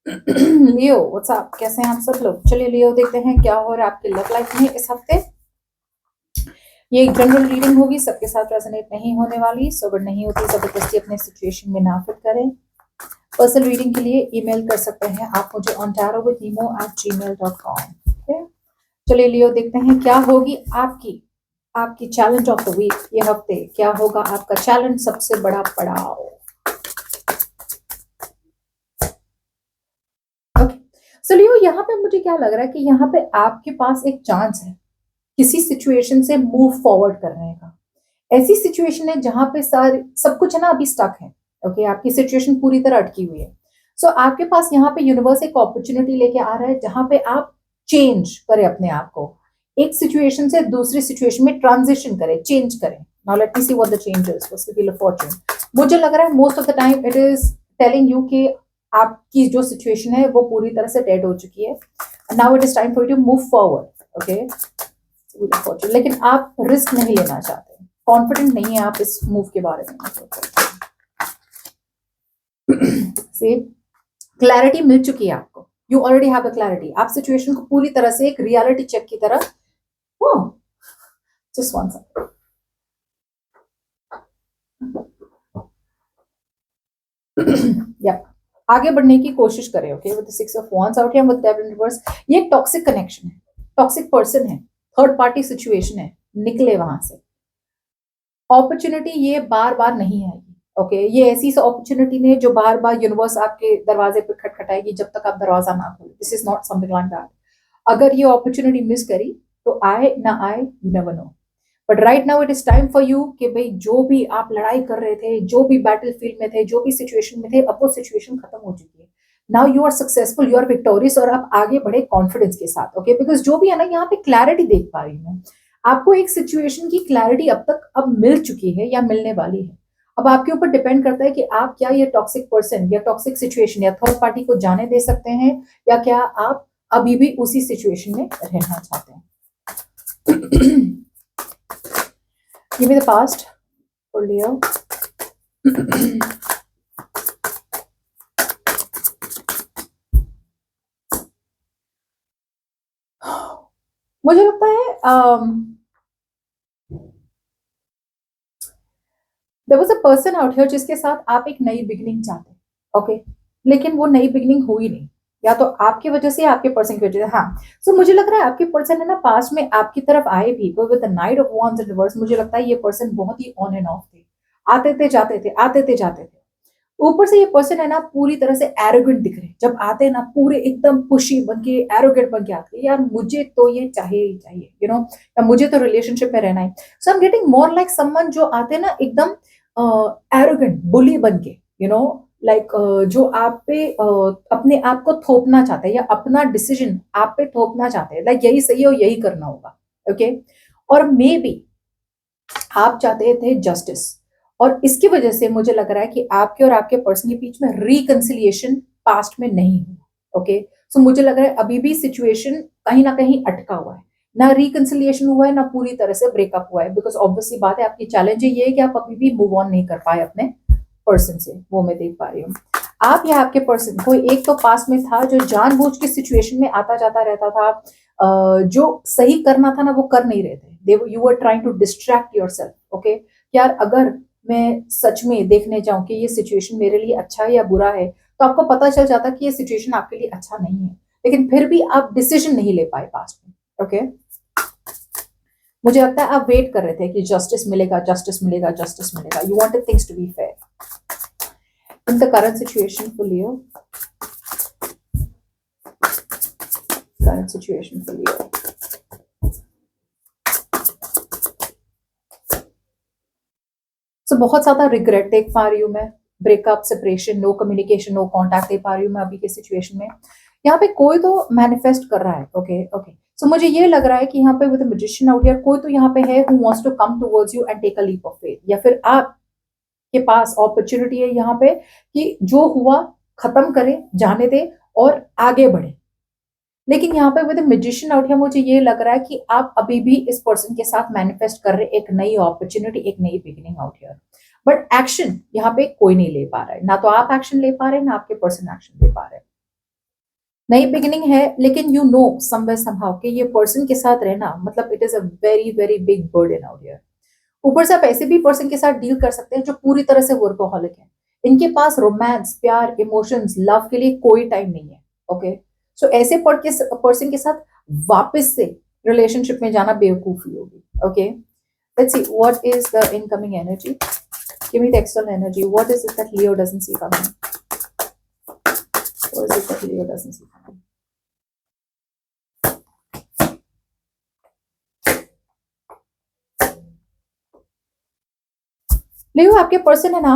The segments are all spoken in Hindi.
लियो व्हाट्सअप, कैसे हैं आप सब लोग? चलिए लियो देखते हैं क्या हो रहा है आपकी लव लाइफ में इस हफ्ते। ये एक जनरल रीडिंग होगी, सबके साथ रेजोनेट नहीं होने वाली, सो अगर नहीं होती जबरदस्ती अपने सिचुएशन में ना फिट करें। पर्सनल रीडिंग के लिए ईमेल कर सकते हैं आप मुझे on tarotwithnemo@gmail.com। ठीक है, चलिए लियो देखते हैं क्या होगी आपकी आपकी चैलेंज ऑफ द वीक। ये हफ्ते क्या होगा आपका चैलेंज, सबसे बड़ा पड़ाव। ओके, सो लियो यहाँ पे मुझे क्या लग रहा है कि यहाँ पे आपके पास एक चांस है किसी सिचुएशन से मूव फॉरवर्ड करने का। ऐसी सिचुएशन है जहां पे सारे सब कुछ है ना अभी स्टक है। ओके, आपकी सिचुएशन पूरी तरह अटकी हुई है। सो आपके पास यहाँ पे यूनिवर्स एक अपॉर्चुनिटी लेके आ रहा है जहां पे आप चेंज करें अपने आप को, एक सिचुएशन से दूसरी सिचुएशन में ट्रांजिशन करें, चेंज करें। Now let me see what the change is for the wheel of Fortune. मुझे लग रहा है most of the time it is telling you कि आपकी जो सिचुएशन है वो पूरी तरह से डेड हो चुकी है। Now it is time for you to move forward. Okay, लेकिन आप रिस्क नहीं लेना चाहते, कॉन्फिडेंट नहीं है आप इस मूव के बारे में। से क्लैरिटी मिल चुकी है आपको, you already have the clarity. आप सिचुएशन को पूरी तरह से एक रियलिटी चेक की तरह जस्ट वन सेकंड। यप, आगे बढ़ने की कोशिश करें। Okay, with the six of wands out here with devil in reverse. ये एक टॉक्सिक कनेक्शन है, टॉक्सिक पर्सन है, थर्ड पार्टी सिचुएशन है, निकले वहां से। अपॉर्चुनिटी ये बार बार नहीं आएगी। ओके, ये ऐसी अपॉर्चुनिटी नहीं जो बार बार यूनिवर्स आपके दरवाजे पे खटखटाएगी जब तक आप दरवाजा ना खोले। This is not something like that. अगर ये अपॉर्चुनिटी मिस करी तो आए ना आए, you never know. But right now it is time for you कि भाई जो भी आप लड़ाई कर रहे थे, जो भी बैटल फील्ड में थे, जो भी सिचुएशन में थे, अब वो सिचुएशन खत्म हो चुकी है। Now you are successful, you are victorious, और आप आगे बढ़े कॉन्फिडेंस के साथ। ओके, बिकॉज जो भी है ना, यहाँ पे क्लैरिटी देख पा रही हूँ आपको, एक सिचुएशन की क्लैरिटी अब तक अब मिल चुकी है या मिलने वाली है। अब आपके ऊपर डिपेंड करता है कि आप क्या ये टॉक्सिक पर्सन या टॉक्सिक सिचुएशन या थर्ड पार्टी को जाने दे सकते हैं, या क्या आप अभी भी उसी सिचुएशन में रहना चाहते हैं। Give me the past for Leo. मुझे लगता है there was a person out here जिसके साथ आप एक नई बिगिनिंग चाहते हैं। ओके, लेकिन वो नई बिगिनिंग हुई नहीं, या तो आपकी वजह से या आपके पर्सन की वजह से। हाँ, सो मुझे लग रहा है आपके पर्सन है ना पास्ट में आपकी तरफ आए भी, पर with the night of wands in reverse मुझे लगता है ये पर्सन बहुत ही ऑन एंड ऑफ थे, आते थे जाते थे, आते थे जाते थे। ऊपर से ये पर्सन है ना पूरी तरह से एरोगेंट दिख रहे हैं, जब आते हैं ना पूरे एकदम पुशी बन के, एरोगेंट बन के आते हैं, यार मुझे तो ये चाहिए ही चाहिए, यू नो, या मुझे तो रिलेशनशिप में रहना है। So I am getting more like someone जो आते हैं ना एकदम एरोगेंट बुली बन के, यू नो, लाइक जो आप पे अपने आप को थोपना चाहते हैं या अपना डिसीजन आप पे थोपना चाहते हैं, लाइक यही सही है और यही करना होगा। ओके, और मे बी आप चाहते थे जस्टिस, और इसकी वजह से मुझे लग रहा है कि आपके और आपके पर्सन के बीच में रिकंसिलिएशन पास्ट में नहीं हुआ। ओके, सो मुझे लग रहा है अभी भी सिचुएशन कहीं ना कहीं अटका हुआ है, ना रिकंसिलिएशन हुआ है ना पूरी तरह से ब्रेकअप हुआ है। बिकॉज ऑब्वियसली बात है, आपकी चैलेंज ये है कि आप अभी भी मूव ऑन नहीं कर पाए अपने पर्सन से, वो मैं देख पा रही हूँ। आप या आपके पर्सन, कोई एक तो पास में था जो जानबूझ के सिचुएशन में आता जाता रहता था, जो सही करना था ना वो कर नहीं रहे थे। They you are trying to distract yourself. Okay, यार अगर मैं सच में देखने जाऊं कि ये सिचुएशन मेरे लिए अच्छा है या बुरा है, तो आपको पता चल जाता कि ये सिचुएशन आपके लिए अच्छा नहीं है, लेकिन फिर भी आप डिसीजन नहीं ले पाए पास्ट में। ओके, मुझे लगता है आप वेट कर रहे थे कि जस्टिस मिलेगा, जस्टिस मिलेगा, जस्टिस मिलेगा। You wanted things to be fair in the current situation for Leo. Current situation for Leo. So बहुत ज़्यादा रिग्रेट देख पा रही हूँ मैं, breakup, separation, no communication, no contact देख पा रही हूँ मैं अभी के सिचुएशन में। यहाँ पे कोई तो मैनिफेस्ट कर रहा है। ओके ओके, सो मुझे ये लग रहा है कि यहाँ पे विद मैजिशियन आउट हियर कोई तो यहाँ पे है who wants to come towards you and take a leap of faith, या फिर आप के पास अपॉर्चुनिटी है यहाँ पे कि जो हुआ खत्म करें, जाने दे और आगे बढ़े। लेकिन यहाँ पे विद मैजिशियन आउट है, मुझे ये लग रहा है कि आप अभी भी इस पर्सन के साथ मैनिफेस्ट कर रहे एक नई अपॉर्चुनिटी, एक नई beginning out here, but action यहाँ पे कोई नहीं ले पा रहा है। ना तो आप एक्शन ले पा रहे, ना आपके पर्सन एक्शन ले पा रहे। नई बिगिनिंग है, लेकिन यू नो समवेयर समहाउ कि ये पर्सन के साथ रहना मतलब it is a very very big burden out here. ऊपर से आप ऐसे भी पर्सन के साथ डील कर सकते हैं जो पूरी तरह से वर्कोहॉलिक है। इनके पास रोमांस, प्यार, इमोशंस, लव के लिए कोई टाइम नहीं है। ओके, सो ऐसे पर्सन के साथ वापस से रिलेशनशिप में जाना बेवकूफी होगी। Okay, let's see what is the incoming energy. Give me the external energy. What is it that Leo doesn't see coming? What is it that Leo doesn't see coming? Leo, आपके पर्सन है ना,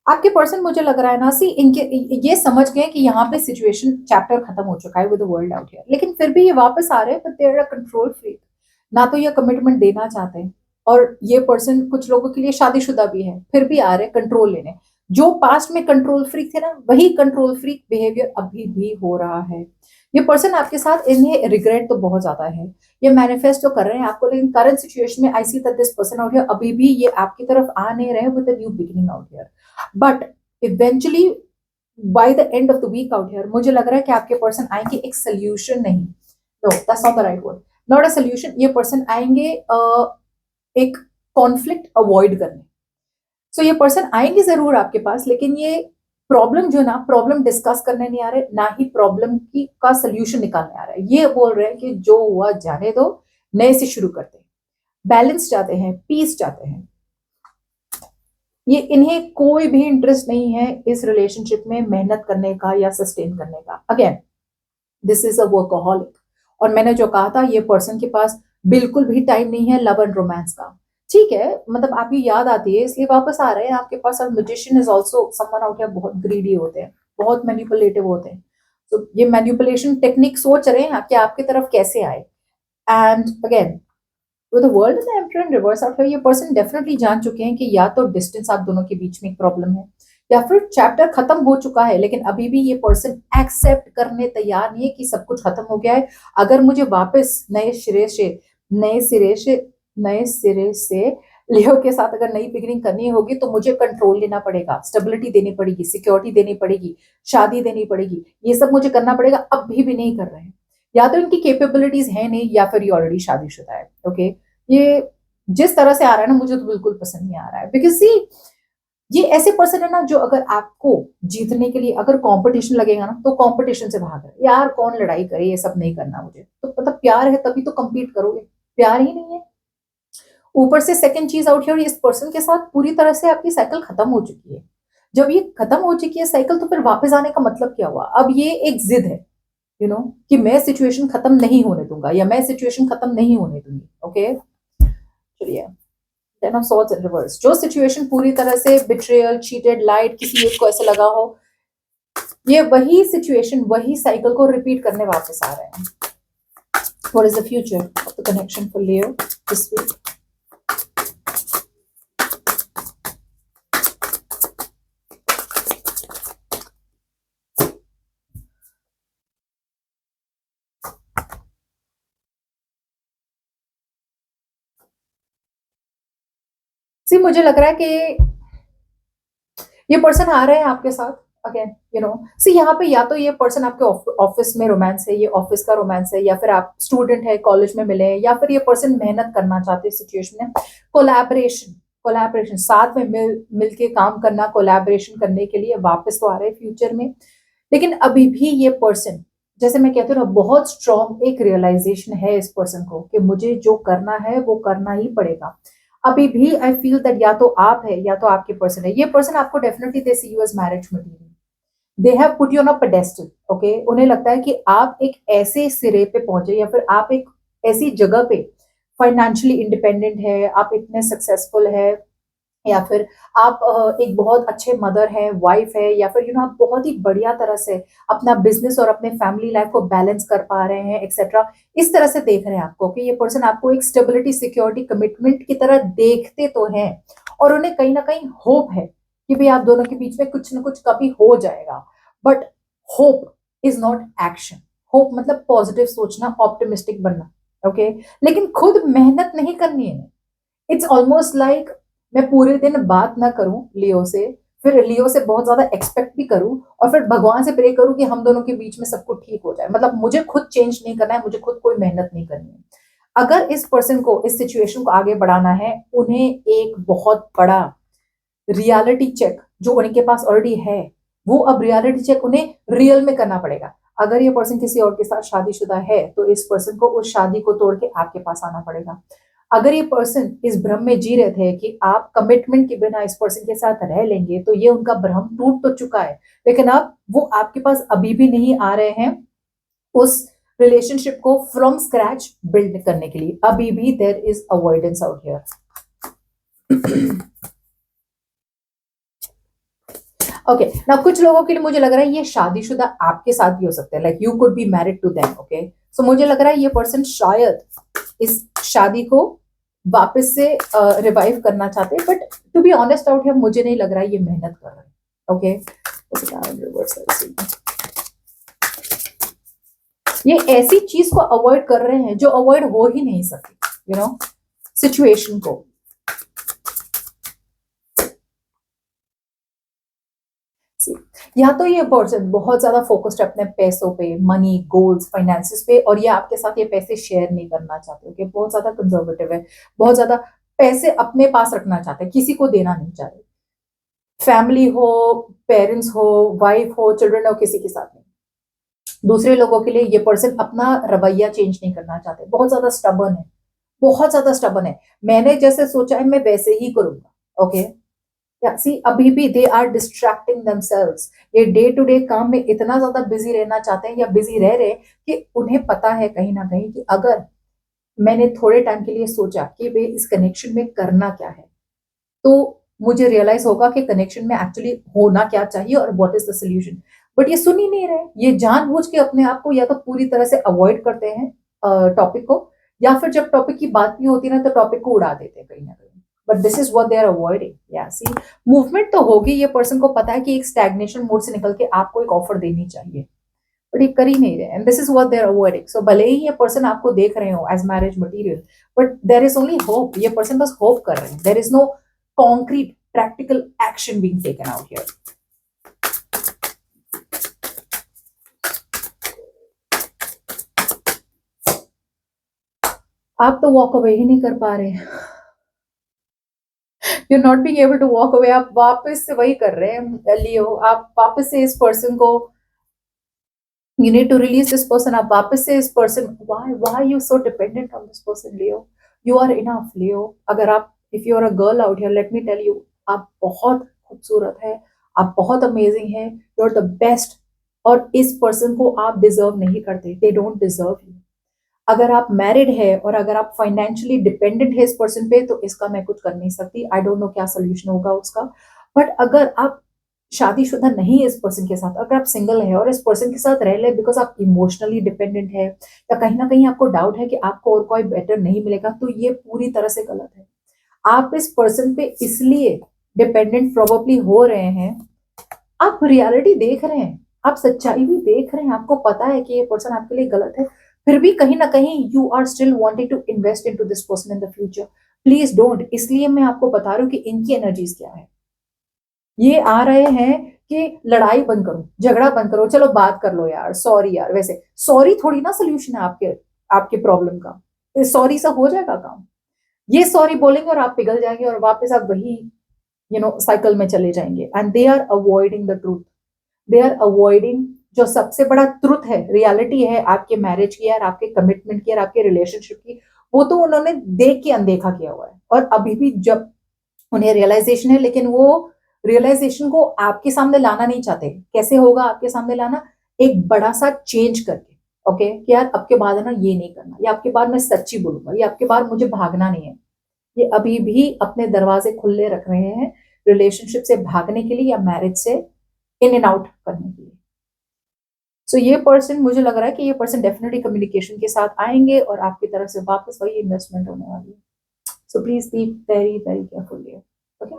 आपके पर्सन मुझे लग रहा है ना, सी इनके ये समझ गए कि यहाँ पे सिचुएशन चैप्टर खत्म हो चुका है with the world out here, लेकिन फिर भी ये वापस आ रहे हैं, but they are a control freak. ना तो ये कमिटमेंट देना चाहते हैं, और ये पर्सन कुछ लोगों के लिए शादीशुदा भी है, फिर भी आ रहे हैं कंट्रोल लेने। जो पास्ट में कंट्रोल फ्रीक थे ना, वही कंट्रोल फ्रीक बिहेवियर अभी भी हो रहा है। ये पर्सन आपके साथ, इन्हें रिग्रेट तो बहुत ज्यादा है, ये मैनिफेस्ट तो कर रहे हैं आपको, लेकिन करंट सिचुएशन में I see that this person out here अभी भी ये आपकी तरफ आ नहीं रहे with new beginning out here. But eventually by the end of the week out here मुझे लग रहा है कि आपके पर्सन आएंगे एक सोल्यूशन, नहीं, no that's not the right word, not a solution. ये पर्सन आएंगे एक कॉन्फ्लिक्ट अवॉइड करने। सो ये पर्सन आएंगे जरूर आपके पास, लेकिन ये प्रॉब्लम जो ना, प्रॉब्लम डिस्कस करने नहीं आ रहे, ना ही प्रॉब्लम की का सोल्यूशन निकालने आ रहा है। ये बोल रहे हैं कि जो हुआ जाने दो, नए से शुरू करते हैं, बैलेंस चाहते हैं, पीस चाहते हैं। ये इन्हें कोई भी इंटरेस्ट नहीं है इस रिलेशनशिप में मेहनत करने का या सस्टेन करने का। Again, this is a workaholic. और मैंने जो कहा था, ये पर्सन के पास बिल्कुल भी टाइम नहीं है लव एंड रोमांस का। ठीक है, मतलब आपकी याद आती है इसलिए वापस आ रहे हैं आपके पास। और magician is also someone out here, बहुत ग्रीडी होते हैं, बहुत मैनिपुलेटिव होते हैं। तो ये मैनिपुलेशन टेक्निक सोच रहे हैं कि आपकी तरफ कैसे आए। And again, with the world and emperor in reverse out here, ये पर्सन डेफिनेटली जान चुके हैं कि या तो डिस्टेंस आप दोनों के बीच में एक प्रॉब्लम है, या फिर चैप्टर खत्म हो चुका है, लेकिन अभी भी ये पर्सन एक्सेप्ट करने तैयार नहीं है कि सब कुछ खत्म हो गया है। अगर मुझे वापस नए सिरे से नए सिरे से लियो के साथ अगर नई बिगिनिंग करनी होगी, तो मुझे कंट्रोल लेना पड़ेगा, स्टेबिलिटी देनी पड़ेगी, सिक्योरिटी देनी पड़ेगी, शादी देनी पड़ेगी, ये सब मुझे करना पड़ेगा। अभी भी नहीं कर रहे हैं, या तो इनकी कैपेबिलिटीज है नहीं, या फिर ये ऑलरेडी शादीशुदा है। ओके, ये जिस तरह से आ रहा है ना, मुझे तो बिल्कुल पसंद नहीं आ रहा है। बिकॉज सी, ये ऐसे पर्सन है ना जो अगर आपको जीतने के लिए अगर कंपटीशन लगेगा ना, तो कंपटीशन से भाग रहे यार, कौन लड़ाई करे, ये सब नहीं करना मुझे। तो मतलब प्यार है तभी तो compete करोगे, प्यार ही नहीं है। ऊपर से सेकंड चीज आउट हियर, इस पर्सन के साथ पूरी तरह से आपकी साइकिल खत्म हो चुकी है। जब ये खत्म हो चुकी है साइकिल, तो फिर वापस आने का मतलब क्या हुआ? अब ये एक जिद है, यू नो, कि मैं सिचुएशन खत्म नहीं होने दूंगा, या मैं सिचुएशन खत्म नहीं होने दूंगी। ओके, चलिए, ten of swords in reverse. जो सिचुएशन पूरी तरह से बिट्रेयल, चीटेड, लाइट, किसी एक को ऐसे लगा हो, ये वही सिचुएशन, वही साइकिल को रिपीट करने वापस आ रहे हैं। What is the future of the connection for Leo this week? See, मुझे लग रहा है कि ये पर्सन आ रहे हैं आपके साथ अगेन, यू नो। सी, यहाँ पे या तो ये पर्सन आपके ऑफिस में रोमांस है, ये ऑफिस का रोमांस है, या फिर आप स्टूडेंट है, कॉलेज में मिले हैं, या फिर ये पर्सन मेहनत करना चाहते हैं सिचुएशन में। कोलैबोरेशन, कोलैबोरेशन, साथ में मिल के काम करना, कोलैबोरेशन करने के लिए वापस तो आ रहे हैं फ्यूचर में। लेकिन अभी भी ये पर्सन, जैसे मैं कहती हूँ ना, बहुत स्ट्रॉन्ग एक रियलाइजेशन है इस पर्सन को कि मुझे जो करना है वो करना ही पड़ेगा। अभी भी आई फील दैट या तो आप है या तो आपके पर्सन है। ये पर्सन आपको definitely they see you as marriage material, they have put you on a pedestal. Okay, उन्हें लगता है कि आप एक ऐसे सिरे पे पहुंचे, या फिर आप एक ऐसी जगह पे फाइनेंशियली इंडिपेंडेंट है, आप इतने सक्सेसफुल है, या फिर आप एक बहुत अच्छे मदर है, वाइफ है, या फिर यू नो आप बहुत ही बढ़िया तरह से अपना बिजनेस और अपने फैमिली लाइफ को बैलेंस कर पा रहे हैं, एक्सेट्रा। इस तरह से देख रहे हैं आपको कि ये पर्सन आपको एक स्टेबिलिटी, सिक्योरिटी, कमिटमेंट की तरह देखते तो हैं, और उन्हें कहीं ना कहीं होप है कि भाई आप दोनों के बीच में कुछ ना कुछ कभी हो जाएगा। But hope is not action. Hope मतलब पॉजिटिव सोचना, ऑप्टिमिस्टिक बनना। ओके, लेकिन खुद मेहनत नहीं करनी है। इट्स ऑलमोस्ट लाइक मैं पूरे दिन बात ना करूं लियो से, फिर लियो से बहुत ज्यादा एक्सपेक्ट भी करूं और फिर भगवान से प्रे करूं कि हम दोनों के बीच में सब कुछ ठीक हो जाए। मतलब मुझे खुद चेंज नहीं करना है, मुझे खुद कोई मेहनत नहीं करनी है। अगर इस पर्सन को इस सिचुएशन को आगे बढ़ाना है, उन्हें एक बहुत बड़ा रियलिटी चेक जो उनके पास ऑलरेडी है, वो अब रियलिटी चेक उन्हें रियल में करना पड़ेगा। अगर ये पर्सन किसी और के साथ शादीशुदा है तो इस पर्सन को उस शादी को तोड़ के आपके पास आना पड़ेगा। अगर ये पर्सन इस भ्रम में जी रहे थे कि आप कमिटमेंट के बिना इस पर्सन के साथ रह लेंगे, तो ये उनका भ्रम टूट तो चुका है, लेकिन अब वो आपके पास अभी भी नहीं आ रहे हैं उस रिलेशनशिप को फ्रॉम स्क्रैच बिल्ड करने के लिए। अभी भी there is avoidance out here. Okay ना, कुछ लोगों के लिए मुझे लग रहा है ये शादीशुदा आपके साथ भी हो सकते हैं, like you could be married to them. Okay, so मुझे लग रहा है ये पर्सन शायद इस शादी को वापस से रिवाइव करना चाहते हैं, but to be honest out है, मुझे नहीं लग रहा है ये मेहनत कर रहे हैं। ओके, ये ऐसी चीज को अवॉइड कर रहे हैं जो अवॉइड हो ही नहीं सकती, यू नो, सिचुएशन को। या तो ये पर्सन बहुत ज्यादा फोकस्ड है अपने पैसों पे, मनी, गोल्स, फाइनेंसिस पे, और ये आपके साथ ये पैसे शेयर नहीं करना चाहते। ओके, बहुत ज्यादा कंजर्वेटिव है, बहुत ज्यादा पैसे अपने पास रखना चाहते हैं, किसी को देना नहीं चाहते। फैमिली हो, पेरेंट्स हो, वाइफ हो, चिल्ड्रन हो, किसी के साथ नहीं। दूसरे लोगों के लिए ये पर्सन अपना रवैया चेंज नहीं करना चाहते, बहुत ज्यादा स्टबर्न है, बहुत ज्यादा स्टबर्न है। मैंने जैसे सोचा है मैं वैसे ही करूंगा। ओके, या सी अभी भी दे आर डिस्ट्रैक्टिंग देमसेल्व्स। ये डे टू डे काम में इतना ज्यादा बिजी रहना चाहते हैं या बिजी रह रहे हैं कि उन्हें पता है कहीं ना कहीं कि अगर मैंने थोड़े टाइम के लिए सोचा कि वे इस कनेक्शन में करना क्या है, तो मुझे रियलाइज होगा कि कनेक्शन में एक्चुअली होना क्या चाहिए और what is the solution. But ये सुन ही नहीं रहे, ये जानबूझ के अपने आप को या तो पूरी तरह से अवॉइड करते हैं टॉपिक को, या फिर जब टॉपिक की बात नहीं होती ना तो टॉपिक को उड़ा देते हैं कहीं ना कहीं। But this is what they are avoiding. या सी, मूवमेंट तो होगी, ये पर्सन को पता है कि एक स्टैग्नेशन मोड से निकल के आपको एक ऑफर देनी चाहिए, बट ये कर ही नहीं रहे, and this is what they are avoiding. So भले ही ये पर्सन आपको देख रहे हो as marriage material, but there is only hope. ये पर्सन बस होप कर रहे हैं, there is no concrete practical action being taken out here. आप तो वॉक अवे ही नहीं कर पा रहे, you're not being able to walk away। आप वापस से वही कर रहे हैं लियो, आप वापस से इस पर्सन को, you need to release this person। आप वापस से इस person, why are you so dependent on this person Leo? You are enough Leo। अगर आप, if you are a girl out here, let me tell you, आप बहुत खूबसूरत है, आप बहुत अमेजिंग है, यू आर द बेस्ट। और इस पर्सन को आप डिजर्व नहीं करते, दे डोंट डिजर्व यू। अगर आप मैरिड है और अगर आप फाइनेंशियली डिपेंडेंट है इस पर्सन पे, तो इसका मैं कुछ कर नहीं सकती, आई डोंट नो क्या सोल्यूशन होगा उसका। बट अगर आप शादीशुदा नहीं है इस पर्सन के साथ, अगर आप सिंगल है और इस पर्सन के साथ रह ले बिकॉज आप इमोशनली डिपेंडेंट है, या कहीं ना कहीं आपको डाउट है कि आपको और कोई बेटर नहीं मिलेगा, तो ये पूरी तरह से गलत है। आप इस पर्सन पे इसलिए डिपेंडेंट प्रोबेबली हो रहे हैं, आप रियलिटी देख रहे हैं, आप सच्चाई भी देख रहे हैं, आपको पता है कि ये पर्सन आपके लिए गलत है, फिर भी कहीं ना कहीं you are still wanting to invest into this person in the future. Please don't. इसलिए मैं आपको बता रही हूँ कि इनकी एनर्जीज क्या है। ये आ रहे हैं कि लड़ाई बंद करो, झगड़ा बंद करो, चलो बात कर लो यार, सॉरी यार। वैसे सॉरी थोड़ी ना सोल्यूशन है आपके आपके प्रॉब्लम का, सॉरी से हो जाएगा काम? ये सॉरी बोलेंगे और आप पिघल जाएंगे और वापस आप वही साइकिल में चले जाएंगे। And they are avoiding the truth, they are avoiding जो सबसे बड़ा ट्रुथ है, रियलिटी है आपके मैरिज की और आपके कमिटमेंट की और आपके रिलेशनशिप की, वो तो उन्होंने देख के अनदेखा किया हुआ है। और अभी भी जब उन्हें रियलाइजेशन है, लेकिन वो रियलाइजेशन को आपके सामने लाना नहीं चाहते। कैसे होगा आपके सामने लाना? एक बड़ा सा चेंज करके, ओके, कि यार अब के बाद है ना ये नहीं करना, या आपके बाद मैं सच्ची बोलूंगा, या आपके बाद मुझे भागना नहीं है। ये अभी भी अपने दरवाजे खुले रख रहे हैं रिलेशनशिप से भागने के लिए या मैरिज से इन एंड आउट करने के लिए। सो ये पर्सन, मुझे लग रहा है कि ये पर्सन डेफिनेटली कम्युनिकेशन के साथ आएंगे और आपकी तरफ से वापस वही इन्वेस्टमेंट होने वाली है। So please be very very careful. Okay.